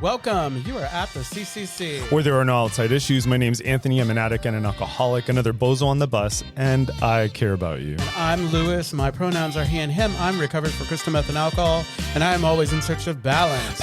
Welcome. You are at the CCC. Where there are no outside issues. My name's Anthony. I'm an addict and an alcoholic, another bozo on the bus, and I care about you. And I'm Lewis. My pronouns are he and him. I'm recovered for crystal meth and alcohol, and I am always in search of balance.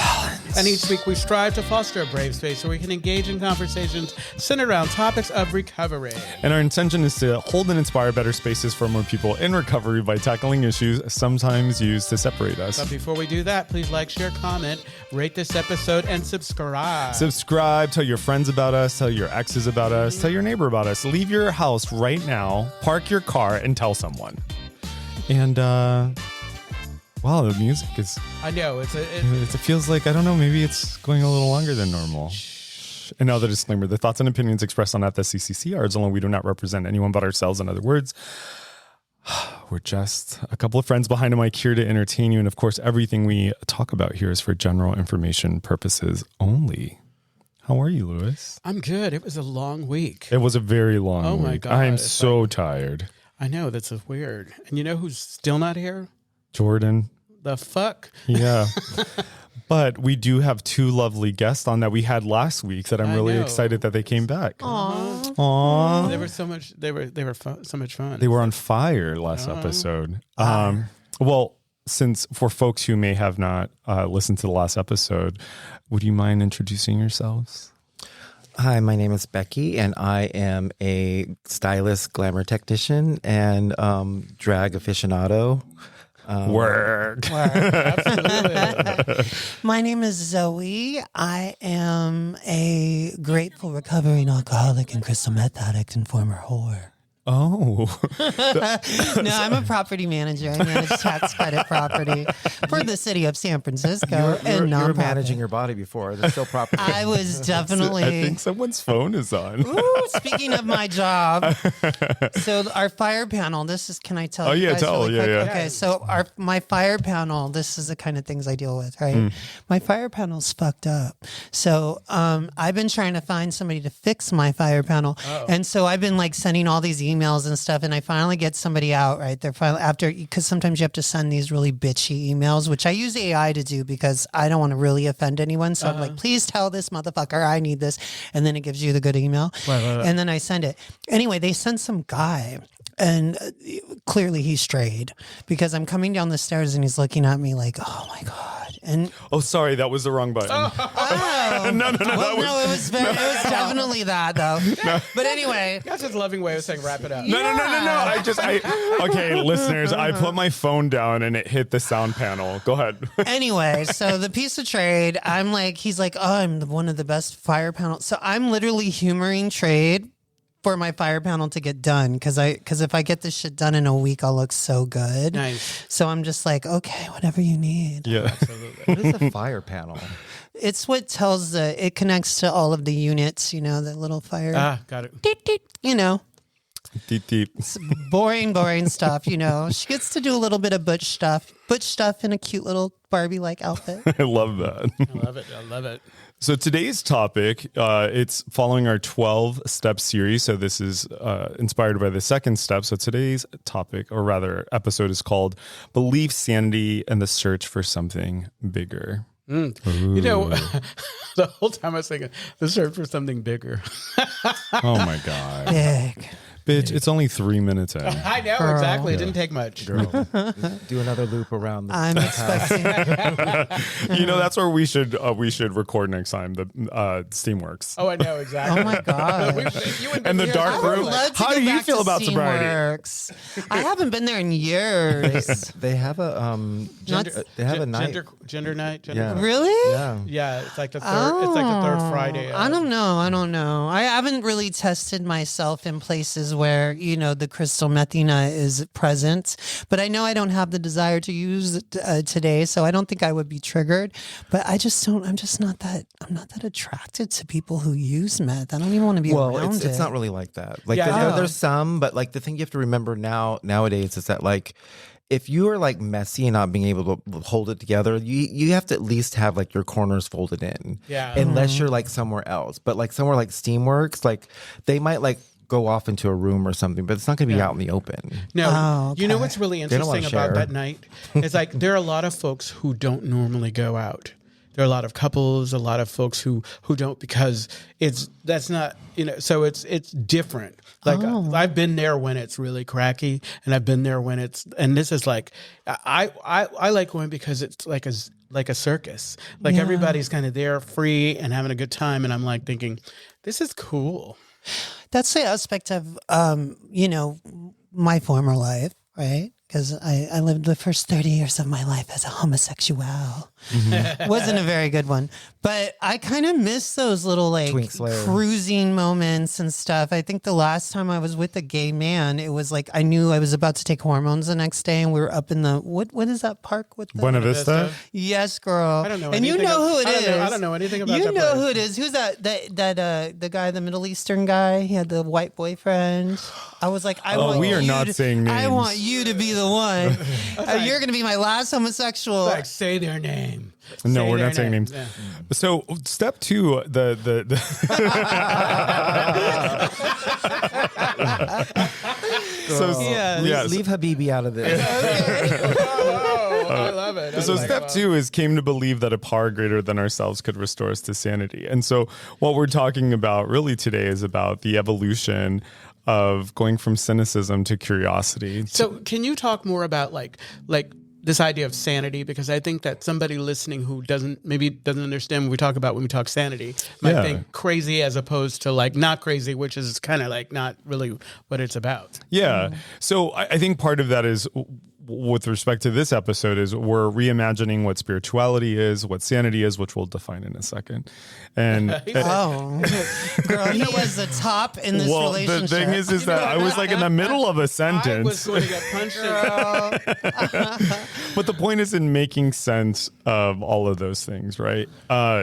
And each week we strive to foster a brave space where we can engage in conversations centered around topics of recovery. And our intention is to hold and inspire better spaces for more people in recovery by tackling issues sometimes used to separate us. But before we do that, please like, share, comment, rate this episode, and subscribe. Subscribe, tell your friends about us, tell your exes about us, tell your neighbor about us. Leave your house right now, park your car, and tell someone. And, wow, the music is... I know. It feels like, I don't know, maybe it's going a little longer than normal. And now the disclaimer, the thoughts and opinions expressed on the CCC are ours alone. We do not represent anyone but ourselves. In other words, we're just a couple of friends behind a mic here to entertain you. And of course, everything we talk about here is for general information purposes only. How are you, Lewis? I'm good. It was a long week. It was a very long week. Oh my God. I am so tired. I know. That's weird. And you know who's still not here? Jordan. The fuck? Yeah. But we do have two lovely guests on that we had last week that I'm really excited that they came back. Aww. They were so much. They were so much fun. They were on fire last episode. Well, since for folks who may have not listened to the last episode, would you mind introducing yourselves? Hi, my name is Becky, and I am a stylist, glamour technician, and drag aficionado. Work. Absolutely. My name is Zoe. I am a grateful recovering alcoholic and crystal meth addict and former whore. Oh. No, I'm a property manager. I manage tax credit property for the city of San Francisco. You were managing your body before. There's still property. I was definitely... I think someone's phone is on. Ooh, speaking of my job. So our fire panel, this is, can I tell you guys tell. really quick? Yeah. Okay, so my fire panel, this is the kind of things I deal with, right? My fire panel's fucked up. So I've been trying to find somebody to fix my fire panel. And so I've been like sending all these emails and stuff, and I finally get somebody out, right? They're finally, after, because sometimes you have to send these really bitchy emails, which I use AI to do because I don't want to really offend anyone. So I'm like, please tell this motherfucker I need this. And then it gives you the good email. Right. And then I send it. Anyway, they sent some guy, and clearly he strayed because I'm coming down the stairs and he's looking at me like, oh my God. And oh, sorry, that was the wrong button. oh. No. Well, it was definitely that though. No. But anyway, That's just a loving way of saying wrap it up. No. Okay, listeners, I put my phone down and it hit the sound panel. Go ahead. Anyway, so the piece of trade, I'm like, he's like, oh, I'm one of the best fire panels. So I'm literally humoring trade for my fire panel to get done because if I get this shit done in a week, I'll look so good. Nice. So I'm just like, okay, whatever you need. Yeah. Absolutely. What is a fire panel? It's what tells it connects to all of the units, you know, the little fire. Got it. Deep, deep, you know. Deep. It's boring stuff, you know. She gets to do a little bit of butch stuff in a cute little Barbie-like outfit. I love that. I love it. So today's topic, it's following our 12-step series. So this is inspired by the second step. So today's topic, or rather episode, is called Belief, Sanity, and the Search for Something Bigger. You know, the whole time I was thinking, the search for something bigger. Oh, my God. Big. Bitch, it's only 3 minutes in. I know, exactly. It didn't take much. Girl, do another loop around the I'm expecting. You know, that's where we should record next time, the Steamworks. Oh, I know, exactly. Oh my God. And the dark room. How do you feel about sobriety? Steamworks. I haven't been there in years. They have a night. Gender night. Yeah. Really? Yeah. Yeah, it's like the third. It's like the third Friday. I don't know. I haven't really tested myself in places where, you know, the crystal methina is present, but I know I don't have the desire to use it today, so I don't think I would be triggered. But I'm not that attracted to people who use meth. I don't even want to be around it. It's not really like that. Like there's some, but like the thing you have to remember nowadays is that like, if you are like messy and not being able to hold it together, you have to at least have like your corners folded in. Yeah. Unless you're like somewhere else. But like somewhere like Steamworks, like they might like go off into a room or something, but it's not going to be out in the open. No. You know what's really interesting about share. that night? Is like there are a lot of folks who don't normally go out. there are a lot of couples, a lot of folks who don't, because that's not, so it's different. Like I've been there when it's really cracky, and I've been there when and this is like, I like going because it's like a circus. Like everybody's kind of there free and having a good time. And I'm like thinking, this is cool. That's the aspect of, my former life, right? Because I lived the first 30 years of my life as a homosexual. Wasn't a very good one. But I kind of miss those little like cruising moments and stuff. I think the last time I was with a gay man, it was like I knew I was about to take hormones the next day, and we were up in the what is that park with the Buena Vista? Yes, girl. I don't know. And you know who it is. I don't know anything about that. You know who it is. Who's that the guy, the Middle Eastern guy? He had the white boyfriend. I was like, we are not saying names. I want you to be the one. You're going to be my last homosexual. Like, say their name. No, we're not saying names. Yeah. So step 2, leave Habibi out of this. I love it. So step 2 is came to believe that a power greater than ourselves could restore us to sanity. And so what we're talking about really today is about the evolution of going from cynicism to curiosity. So can you talk more about like this idea of sanity? Because I think that somebody listening who doesn't understand when we talk sanity might think crazy as opposed to like not crazy, which is kind of like not really what it's about. Yeah. So I think part of that is, with respect to this episode, is we're reimagining what spirituality is, what sanity is, which we'll define in a second. And girl, he is the top in this relationship. The thing is that I was like in the middle of a sentence. I was going to get punched. But the point is in making sense of all of those things, right?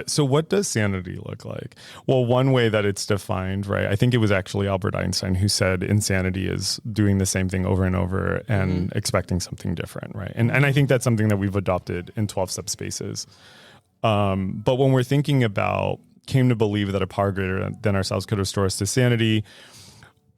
So what does sanity look like? Well, one way that it's defined, right? I think it was actually Albert Einstein who said insanity is doing the same thing over and over and expecting something different, right? And I think that's something that we've adopted in 12-step spaces. But when we're thinking about came to believe that a power greater than ourselves could restore us to sanity,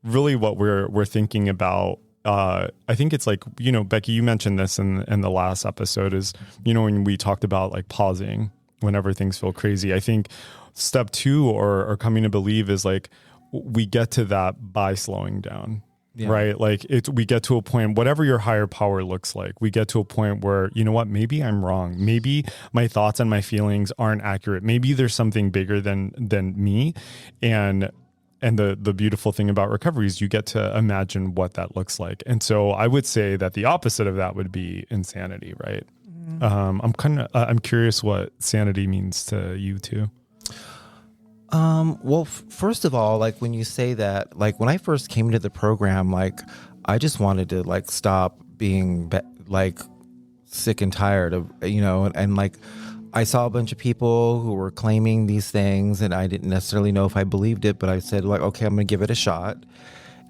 really what we're thinking about, I think it's like, Becky, you mentioned this in the last episode, is, when we talked about like pausing whenever things feel crazy. I think step 2 or coming to believe is like we get to that by slowing down. Yeah. Right? Like we get to a point, whatever your higher power looks like, we get to a point where, you know what, maybe I'm wrong. Maybe my thoughts and my feelings aren't accurate. Maybe there's something bigger than me. And the beautiful thing about recovery is you get to imagine what that looks like. And so I would say that the opposite of that would be insanity, right? I'm curious what sanity means to you too. Well, first of all, like when you say that, like when I first came to the program, like I just wanted to like stop being like sick and tired of, and like I saw a bunch of people who were claiming these things and I didn't necessarily know if I believed it, but I said like, okay, I'm going to give it a shot.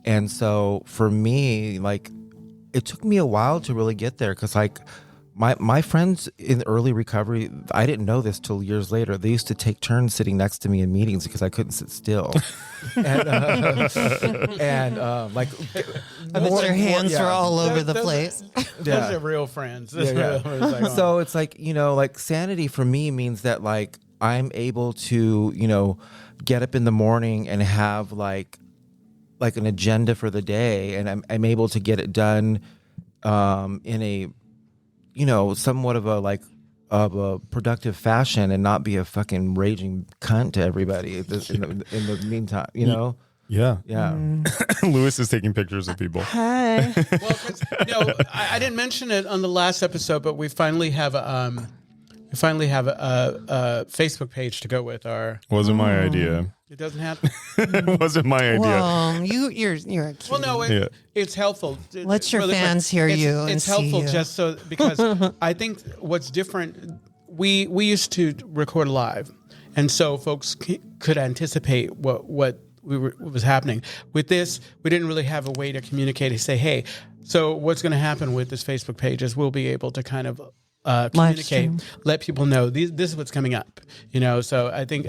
And so for me, like it took me a while to really get there, because like my friends in early recovery, I didn't know this till years later, they used to take turns sitting next to me in meetings because I couldn't sit still. And like, I bet your hands were all over the place. Those are real friends. So it's like, like sanity for me means that like I'm able to, get up in the morning and have like an agenda for the day, and I'm able to get it done in a somewhat of a productive fashion and not be a fucking raging cunt to everybody in the meantime, Yeah. Yeah. Lewis is taking pictures of people. Hi. Well, I didn't mention it on the last episode, but we finally have a Facebook page to go with our. Wasn't my idea. It doesn't happen. It wasn't my idea. Well, you're a kid. Well, no, it's helpful. Let your fans hear you. It's helpful just so, because I think what's different. We used to record live, and so folks could anticipate what was happening. With this, we didn't really have a way to communicate and say, hey, so what's going to happen with this Facebook page is we'll be able to kind of communicate, let people know this is what's coming up, so I think,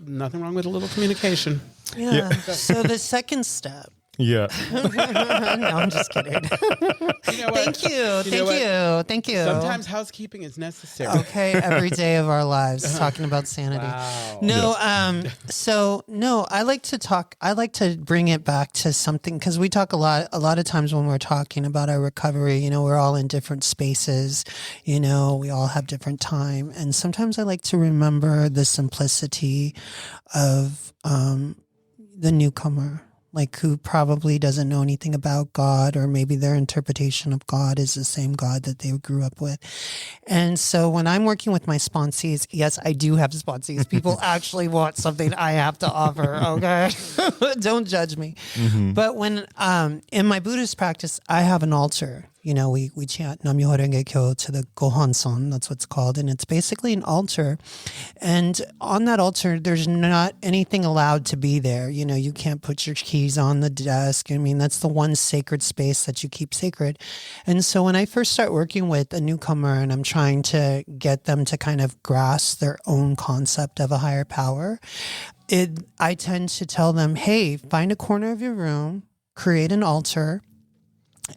nothing wrong with a little communication. Yeah. So the second step Yeah. No, I'm just kidding. You know what? Thank you. Sometimes housekeeping is necessary. Okay, every day of our lives, talking about sanity. Wow. No, so no, I like to bring it back to something, because we talk a lot of times when we're talking about our recovery, you know, we're all in different spaces, you know, we all have different time. And sometimes I like to remember the simplicity of the newcomer, like who probably doesn't know anything about God, or maybe their interpretation of God is the same God that they grew up with. And so when I'm working with my sponsees, yes, I do have sponsees. People actually want something I have to offer. Okay. Don't judge me. Mm-hmm. But when, in my Buddhist practice, I have an altar. You know, we chant Nam-myoho Renge Kyo to the Gohan-son, that's what's called. And it's basically an altar. And on that altar, there's not anything allowed to be there. You know, you can't put your keys on the desk. I mean, that's the one sacred space that you keep sacred. And so when I first start working with a newcomer and I'm trying to get them to kind of grasp their own concept of a higher power, I tend to tell them, hey, find a corner of your room, create an altar,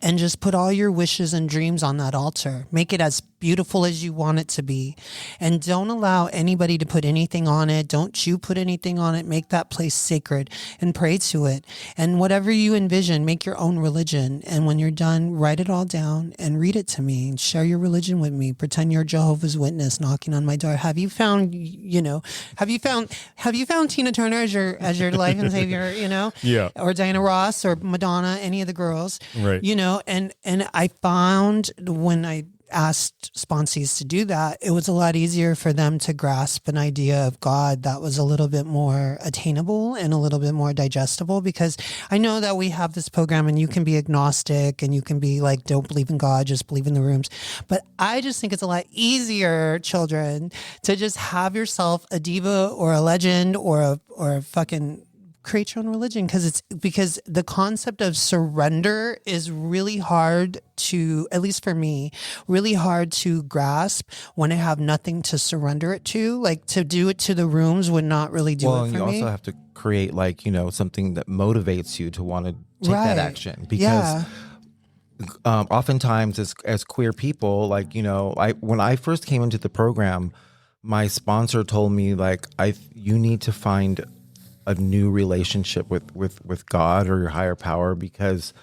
and just put all your wishes and dreams on that altar. Make it as beautiful as you want it to be. And don't allow anybody to put anything on it. Don't you put anything on it. Make that place sacred and pray to it. And whatever you envision, make your own religion. And when you're done, write it all down and read it to me. Share your religion with me. Pretend you're Jehovah's Witness knocking on my door. Have you found Tina Turner as your life and savior, you know? Yeah. Or Diana Ross or Madonna, any of the girls. Right. You know, and I found when I asked sponsees to do that, it was a lot easier for them to grasp an idea of God that was a little bit more attainable and a little bit more digestible, because I know that we have this program and you can be agnostic and you can be like, don't believe in God, just believe in the rooms. But I just think it's a lot easier, children, to just have yourself a diva or a legend or a fucking create your own religion, because the concept of surrender is really hard to, at least for me, really hard to grasp when I have nothing to surrender it to. Like to do it to the rooms would not really do it for me. Well, you also have to create like, you know, something that motivates you to want to take that action, because oftentimes as queer people, like, you know, when I first came into the program, my sponsor told me like, you need to find a new relationship with God or your higher power, because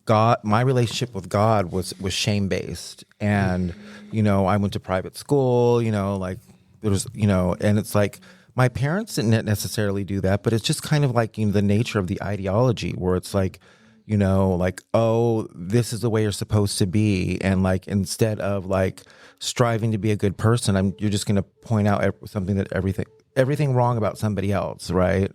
my relationship with God was shame based. And, you know, I went to private school, you know, like there was, you know, and it's like, my parents didn't necessarily do that, but it's just kind of like, you know, the nature of the ideology where it's like, you know, like, oh, this is the way you're supposed to be. And like, instead of like striving to be a good person, you're just going to point out something that everything wrong about somebody else, right?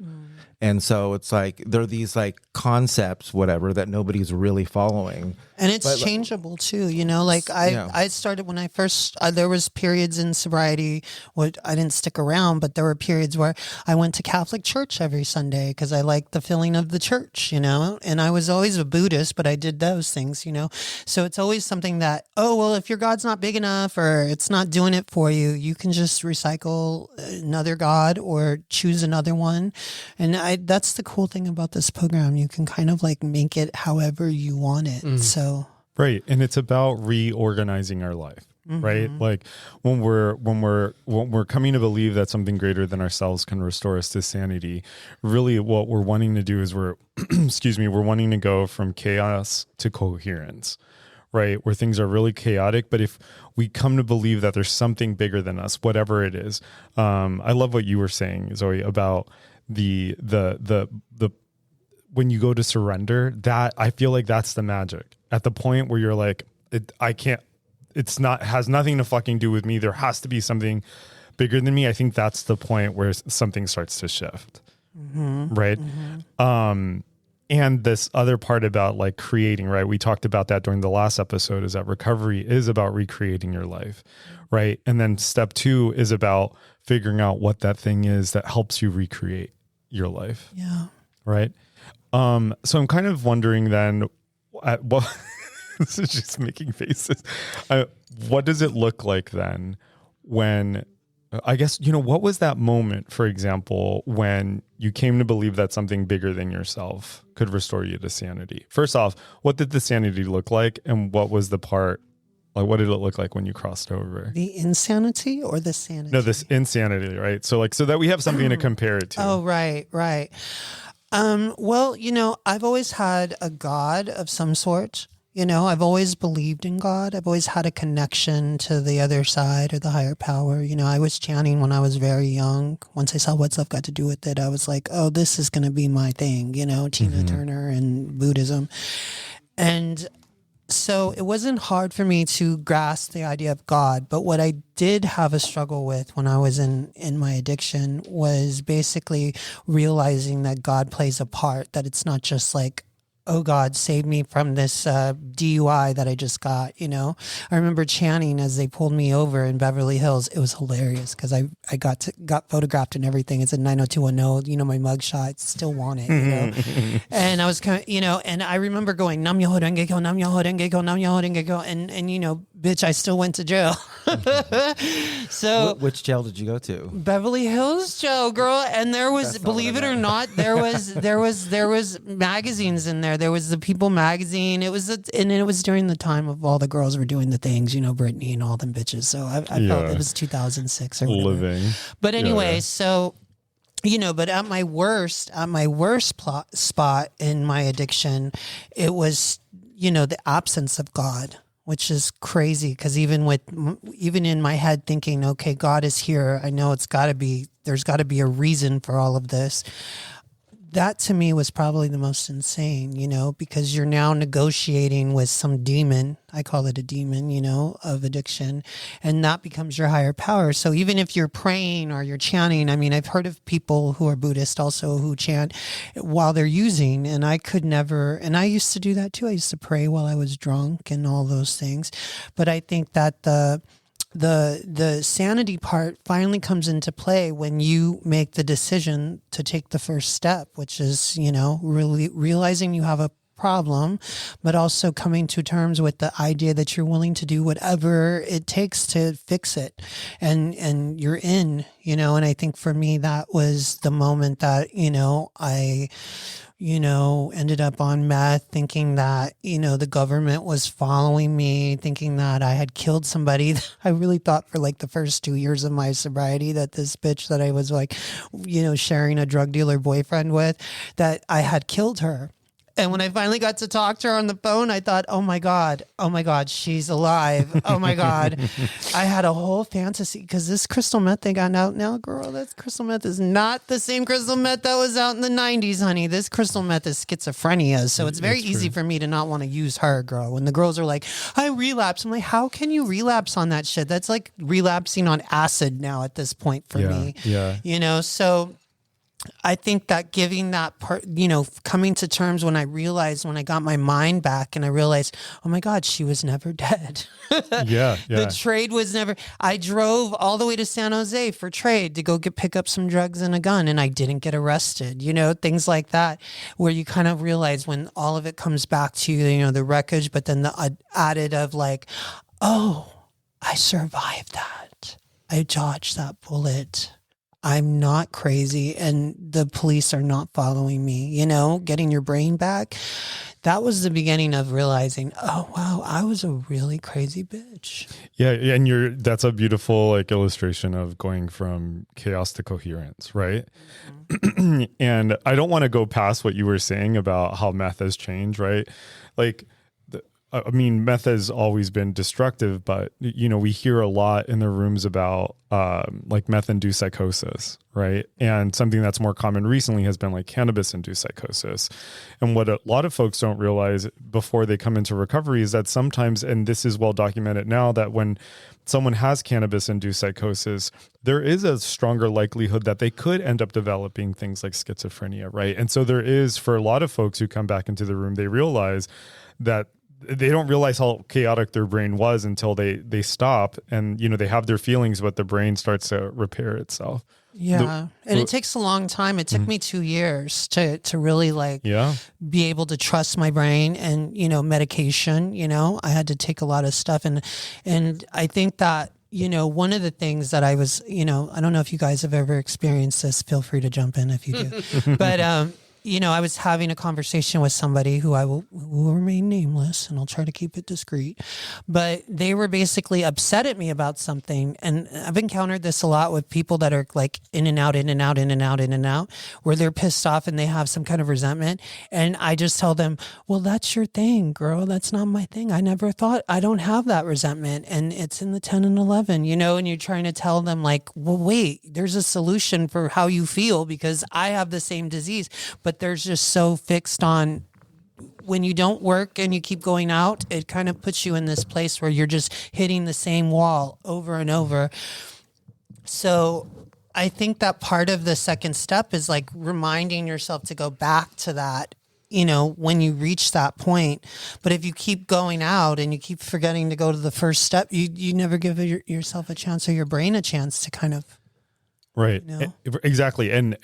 And so it's like there are these like concepts, whatever, that nobody's really following. And it's changeable too, you know, like I started when I first, there was periods in sobriety where I didn't stick around, but there were periods where I went to Catholic church every Sunday because I liked the feeling of the church, you know, and I was always a Buddhist, but I did those things, you know. So it's always something that, oh, well, if your God's not big enough or it's not doing it for you, you can just recycle another God or choose another one. And that's the cool thing about this program. You can kind of like make it however you want it. So right, and it's about reorganizing our life, right? Like when we're coming to believe that something greater than ourselves can restore us to sanity. Really, what we're wanting to do is we're wanting to go from chaos to coherence, right? Where things are really chaotic, but if we come to believe that there's something bigger than us, whatever it is. I love what you were saying, Zoe, about the when you go to surrender, that I feel like that's the magic. At the point where you're like, has nothing to fucking do with me. There has to be something bigger than me. I think that's the point where something starts to shift. Right. And this other part about like creating, right? We talked about that during the last episode, is that recovery is about recreating your life. Right. And then step 2 is about figuring out what that thing is that helps you recreate your life. Yeah. Right. So I'm kind of wondering then, this is just making faces. What does it look like then when I guess, what was that moment, for example, when you came to believe that something bigger than yourself could restore you to sanity? First off, what did the sanity look like? And what was the part, like, what did it look like when you crossed over? The insanity or the sanity? No, this insanity, right? So so that we have something to compare it to. Oh, right. Well, I've always had a God of some sort. I've always believed in God. I've always had a connection to the other side or the higher power. I was chanting when I was very young. Once I saw what stuff got to do with it, I was like, oh, this is going to be my thing, Tina Turner and Buddhism. And so it wasn't hard for me to grasp the idea of God. But what I did have a struggle with when I was in my addiction was basically realizing that God plays a part, that it's not just like, oh God, save me from this DUI that I just got, I remember chanting as they pulled me over in Beverly Hills. It was hilarious because I got photographed and everything. It's a 90210, my mugshot, still want it, And I was kind of, and I remember going, Nam Myoho Renge Kyo, Nam Myoho Renge Kyo, Nam Myoho Renge Kyo, and bitch, I still went to jail. So which jail did you go to? Beverly Hills jail, girl. And there was, believe it or not, there was magazines in there. There was the People magazine. It was during the time of all the girls were doing the things, Britney and all them bitches. So I felt it was 2006 or whatever. Living. But anyway, so but at my worst spot in my addiction, it was the absence of God, which is crazy because even in my head thinking, okay, God is here. I know there's got to be a reason for all of this. That to me was probably the most insane, because you're now negotiating with some demon. I call it a demon, of addiction, and that becomes your higher power. So even if you're praying or you're chanting, I mean, I've heard of people who are Buddhist also who chant while they're using, and I could never, and I used to do that too. I used to pray while I was drunk and all those things. But I think that the sanity part finally comes into play when you make the decision to take the first step, which is, really realizing you have a problem, but also coming to terms with the idea that you're willing to do whatever it takes to fix it. And you're in, and I think for me, that was the moment that, I ended up on meth thinking that, the government was following me, thinking that I had killed somebody. I really thought for like the first 2 years of my sobriety that this bitch that I was like, sharing a drug dealer boyfriend with, that I had killed her. And when I finally got to talk to her on the phone, I thought, oh my God, she's alive. Oh my God. I had a whole fantasy because this crystal meth they got out now, girl, that crystal meth is not the same crystal meth that was out in the 90s, honey. This crystal meth is schizophrenia. So it's very easy for me to not want to use her, girl. When the girls are like, I relapse. I'm like, how can you relapse on that shit? That's like relapsing on acid now at this point for me. Yeah. So I think that giving that part, coming to terms when I got my mind back and I realized, oh my God, she was never dead. Yeah. The trade was never, I drove all the way to San Jose for trade to go pick up some drugs and a gun and I didn't get arrested, things like that, where you kind of realize when all of it comes back to you, the wreckage, but then the added of like, oh, I survived that. I dodged that bullet. I'm not crazy and the police are not following me, getting your brain back. That was the beginning of realizing, oh, wow, I was a really crazy bitch. Yeah. And that's a beautiful illustration of going from chaos to coherence, right? Mm-hmm. And I don't want to go past what you were saying about how meth has changed, right? Meth has always been destructive, but, we hear a lot in the rooms about meth-induced psychosis, right? And something that's more common recently has been cannabis-induced psychosis. And what a lot of folks don't realize before they come into recovery is that sometimes, and this is well documented now, that when someone has cannabis-induced psychosis, there is a stronger likelihood that they could end up developing things like schizophrenia, right? And so there is, for a lot of folks who come back into the room, they realize that they don't realize how chaotic their brain was until they stop and, they have their feelings, but the brain starts to repair itself. Yeah. And it takes a long time. It took me 2 years to really be able to trust my brain and, medication, I had to take a lot of stuff. And I think that, one of the things that I was, I don't know if you guys have ever experienced this. Feel free to jump in if you do. But, I was having a conversation with somebody who will remain nameless, and I'll try to keep it discreet. But they were basically upset at me about something. And I've encountered this a lot with people that are like in and out, in and out, in and out, in and out, where they're pissed off and they have some kind of resentment. And I just tell them, well, that's your thing, girl. That's not my thing. I never thought, I don't have that resentment. And it's in the 10 and 11, and you're trying to tell them like, well, wait, there's a solution for how you feel because I have the same disease. But there's just so fixed on when you don't work and you keep going out, it kind of puts you in this place where you're just hitting the same wall over and over. So I think that part of the second step is like reminding yourself to go back to that, when you reach that point. But if you keep going out and you keep forgetting to go to the first step, you never give yourself a chance or your brain a chance to kind of. Right. Exactly. And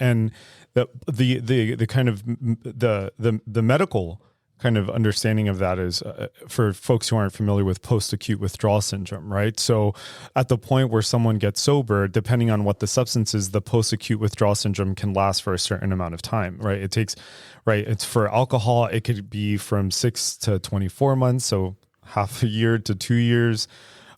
the kind of the medical kind of understanding of that is for folks who aren't familiar with post-acute withdrawal syndrome, right? So at the point where someone gets sober, depending on what the substance is, the post-acute withdrawal syndrome can last for a certain amount of time, right? It's for alcohol, it could be from 6 to 24 months. So half a year to 2 years.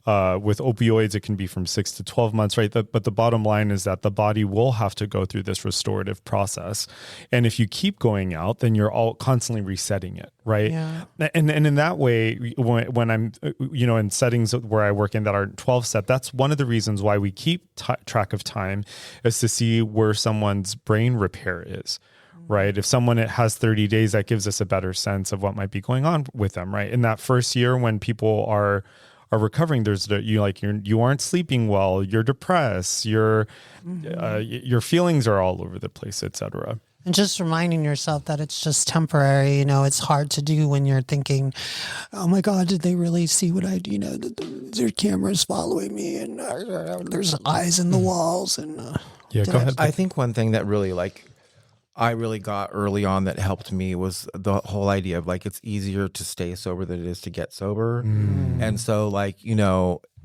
With opioids, it can be from 6 to 12 months, right? But the bottom line is that the body will have to go through this restorative process. And if you keep going out, then you're all constantly resetting it, right? Yeah. And in that way, when I'm, in settings where I work in that are 12-step, that's one of the reasons why we keep track of time is to see where someone's brain repair is. Right. If someone has 30 days, that gives us a better sense of what might be going on with them. Right. In that first year, when people are recovering, you aren't sleeping well, you're depressed, your feelings are all over the place, etc. And just reminding yourself that it's just temporary. It's hard to do when you're thinking, oh my God, did they really see what I do? There are cameras following me and there's eyes in the walls. And go ahead. I think one thing that really I really got early on that helped me was the whole idea of it's easier to stay sober than it is to get sober. And so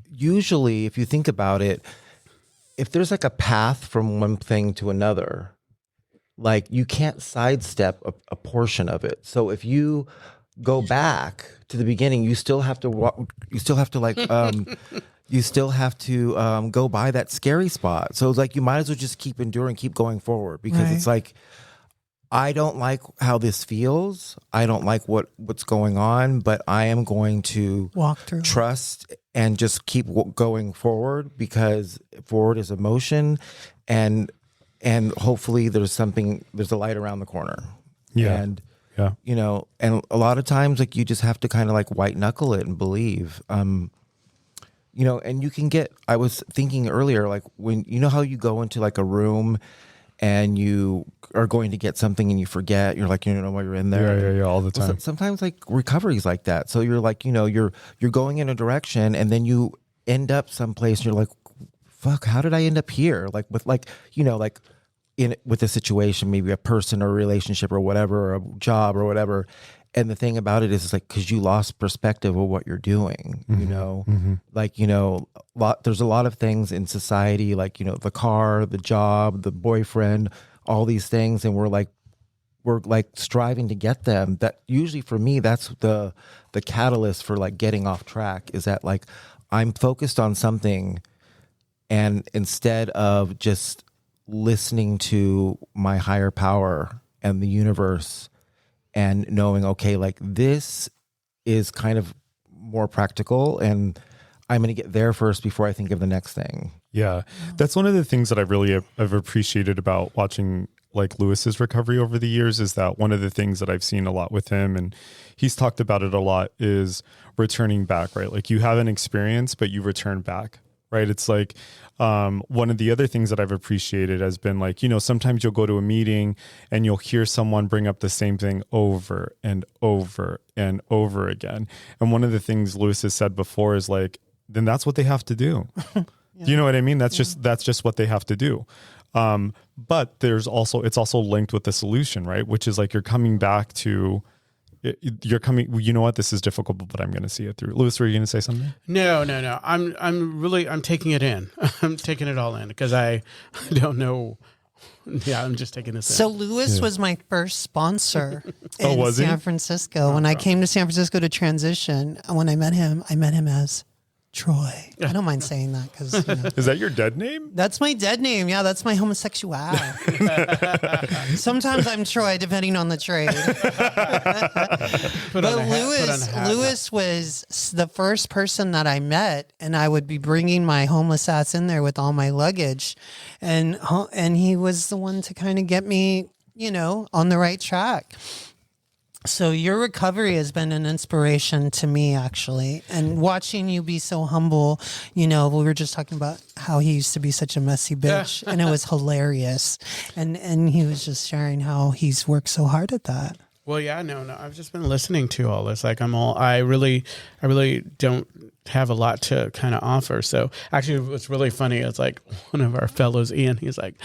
usually if you think about it, if there's a path from one thing to another, you can't sidestep a portion of it. So if you go back to the beginning, you still have to walk, you still have to go by that scary spot. So you might as well just keep enduring, keep going forward, because it's I don't like how this feels. I don't like what's going on, but I am going to walk through, trust, and just keep going forward, because forward is emotion, and hopefully there's a light around the corner. Yeah. And and a lot of times you just have to kind of white knuckle it and believe. And you can get, I was thinking earlier, when, how you go into a room and you are going to get something and you forget, you're you don't know why you're in there. Yeah, all the time. Well, sometimes recovery is like that. So you're you're going in a direction and then you end up someplace and you're like, fuck, how did I end up here? With a situation, maybe a person or a relationship or whatever, or a job or whatever. And the thing about it is because you lost perspective of what you're doing, there's a lot of things in society, the car, the job, the boyfriend, all these things. And we're striving to get them. That usually for me, that's the catalyst for getting off track, is that I'm focused on something, and instead of just listening to my higher power and the universe, and knowing, okay, this is kind of more practical, and I'm going to get there first before I think of the next thing. Yeah. That's one of the things that I really have appreciated about watching Lewis's recovery over the years, is that one of the things that I've seen a lot with him, and he's talked about it a lot, is returning back, right? You have an experience, but you return back. Right. It's one of the other things that I've appreciated has been sometimes you'll go to a meeting and you'll hear someone bring up the same thing over and over and over again. And one of the things Lewis has said before is then that's what they have to do. Yeah. Do you know what I mean? That's just what they have to do. But it's also linked with the solution, right? Which is you're coming back to you're coming, you know what, this is difficult, but I'm going to see it through. Louis, were you going to say something? No. I'm taking it in. I'm taking it all in because I don't know. Yeah, I'm just taking this So in. Louis was my first sponsor in was he? San Francisco. When I came to San Francisco to transition, when I met him as Troy. I don't mind saying that because Is that your dead name? that's my dead name. Yeah, that's my homosexuality. Sometimes I'm Troy, depending on the trade. Put on a hat, Louis was the first person that I met, and I would be bringing my homeless ass in there with all my luggage, and he was the one to kind of get me, on the right track. So your recovery has been an inspiration to me, actually, and watching you be so humble. We were just talking about how he used to be such a messy bitch, and it was hilarious. And he was just sharing how he's worked so hard at that. Well, yeah, no. I've just been listening to all this. Like I really don't have a lot to kind of offer. So actually, what's really funny is like one of our fellows, Ian, he's like,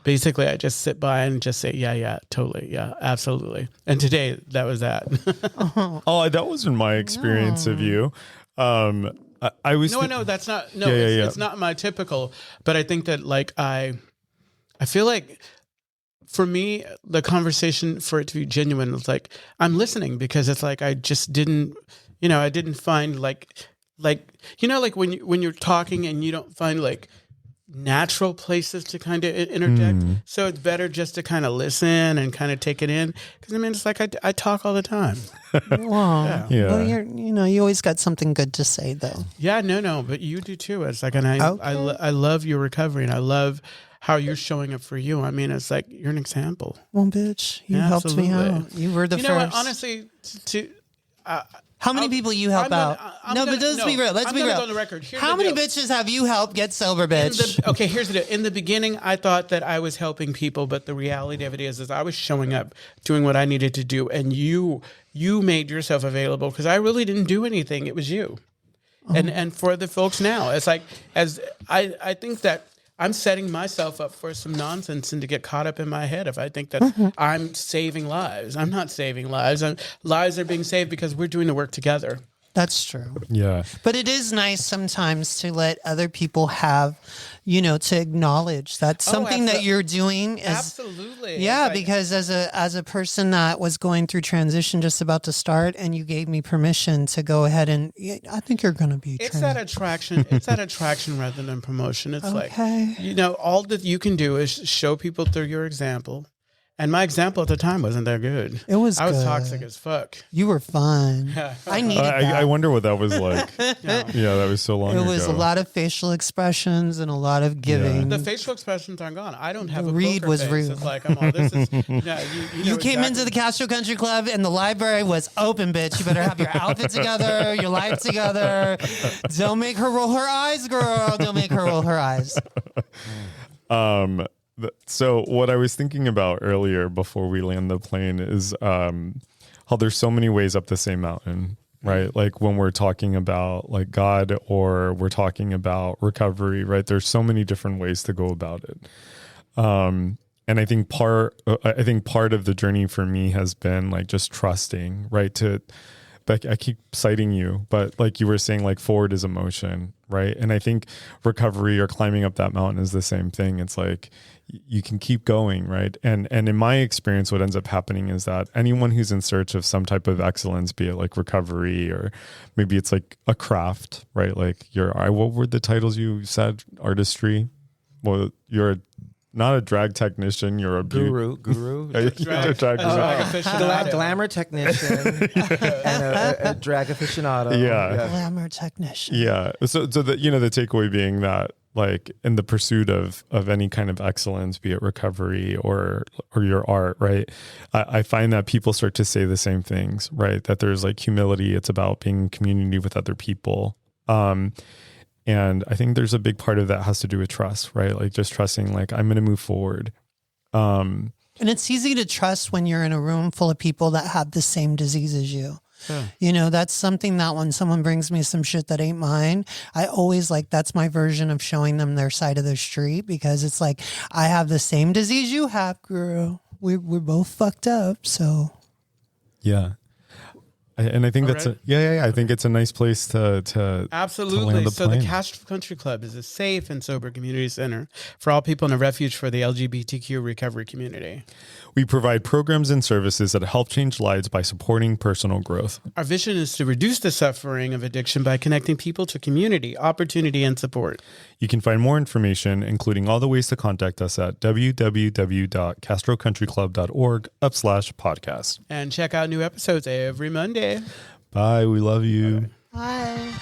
basically, I just sit by and just say, yeah, totally. Yeah, absolutely. And today that was that. Oh, that wasn't my experience of you. I was, no, that's not, no, it's not my typical, but I think that like, I feel like, for me, the conversation, for it to be genuine, it's like I'm listening because it's like I just didn't, I didn't find like when you're talking and you don't find like natural places to kind of interject. So it's better just to kind of listen and kind of take it in because it's like I talk all the time. Wow. Yeah. Well, you always got something good to say though. Yeah, no, but you do too. It's like, and I love your recovery and I love how you're showing up for you. It's like you're an example. Well, bitch, you helped me out. You were the first. You know what? Honestly, how many people you help out? Let's be real. Let's be real. Go on the record. How many bitches have you helped get sober, bitch? Okay, here's the deal. In the beginning, I thought that I was helping people, but the reality of it is I was showing up, doing what I needed to do, and you made yourself available because I really didn't do anything. It was you. And for the folks now, it's like I think that I'm setting myself up for some nonsense and to get caught up in my head if I think that I'm saving lives. I'm not saving lives. Lives are being saved because we're doing the work together. That's true. Yeah. But it is nice sometimes to let other people have, to acknowledge that something that you're doing is absolutely. Yeah, because as a person that was going through transition just about to start and you gave me permission to go ahead and I think you're going to be It's that attraction. It's that attraction rather than promotion. It's like, all that you can do is show people through your example. And my example at the time wasn't that good. I was toxic as fuck. You were fun. I needed that. I wonder what that was like. Yeah, that was so long ago. It was a lot of facial expressions and a lot of giving. The facial expressions aren't gone. I don't have a read poker was face. rude. It's like, come on, this is... You came into the Castro Country Club and the library was open, bitch. You better have your outfit together, your life together. Don't make her roll her eyes, girl. Don't make her roll her eyes. So what I was thinking about earlier before we land the plane is how there's so many ways up the same mountain, right? Like when we're talking about like God or we're talking about recovery, right? There's so many different ways to go about it. And I think part of the journey for me has been like just trusting, right? I keep citing you, but like you were saying, like forward is emotion, right? And I think recovery or climbing up that mountain is the same thing. It's like you can keep going, right? And in my experience, what ends up happening is that anyone who's in search of some type of excellence, be it like recovery or maybe it's like a craft, right? Like what were the titles you said? Artistry? Well, you're not a drag technician, you're a guru. Glamour technician and a drag aficionado. Yeah. Glamour technician. Yeah. So the takeaway being that like in the pursuit of any kind of excellence, be it recovery or your art, right? I find that people start to say the same things, right? That there's like humility. It's about being in community with other people. And I think there's a big part of that has to do with trust, right? Like just trusting, like I'm going to move forward. And it's easy to trust when you're in a room full of people that have the same disease as you. Yeah. That's something that when someone brings me some shit that ain't mine, I always that's my version of showing them their side of the street because it's like, I have the same disease you have, girl. We're both fucked up. So. Yeah. And I think that's I think it's a nice place to absolutely. land the So plane. the Castro Country Club is a safe and sober community center for all people and a refuge for the LGBTQ recovery community. We provide programs and services that help change lives by supporting personal growth. Our vision is to reduce the suffering of addiction by connecting people to community, opportunity, and support. You can find more information, including all the ways to contact us at www.castrocountryclub.org/podcast. And check out new episodes every Monday. Bye. We love you. Bye.